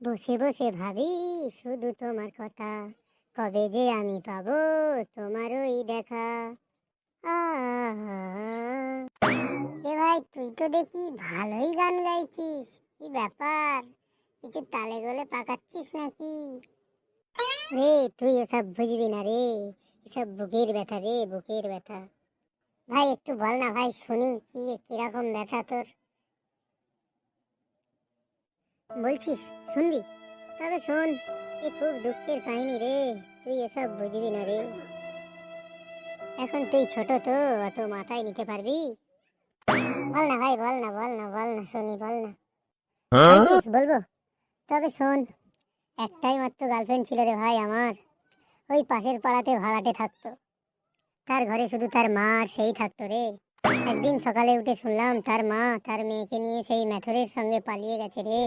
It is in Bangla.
বসে বসে ভাবি শুধু তোমার কথা, কবে যে আমি পাবো তোমার ওই দেখা। এ ভাই, তুই তো দেখি ভালোই গান গাইছিস, কি ব্যাপার? কিছু তালে গলে পাকাচ্ছিস নাকি? রে, তুই এসব বুঝবি না রে, এসব বুকের ব্যথা রে, বুকের ব্যথা। ভাই একটু বল না ভাই, শুনি কি কিরকম ব্যথা তোর। বলছিস শুনবি? তবে শোন, এ খুব দুঃখের কাহিনী রে, তুই এসব বুঝবি না রে। এখন তুই ছোট তো, অত মাথায় নিতে পারবি? বল না ভাই, বল না, বল না, বল না, শুনি, বল না। বলছিস বলবো? তবে শোন, একটাই মাত্র গার্লফ্রেন্ড ছিল রে ভাই আমার। ওই পাশের পাড়াতে ভাড়াটে থাকতো। তার ঘরে শুধু তার মা আর সেই থাকতো রে। একদিন সকালে উঠে শুনলাম তার মা তার মেয়েকে নিয়ে সেই মেথরের সঙ্গে পালিয়ে গেছে রে।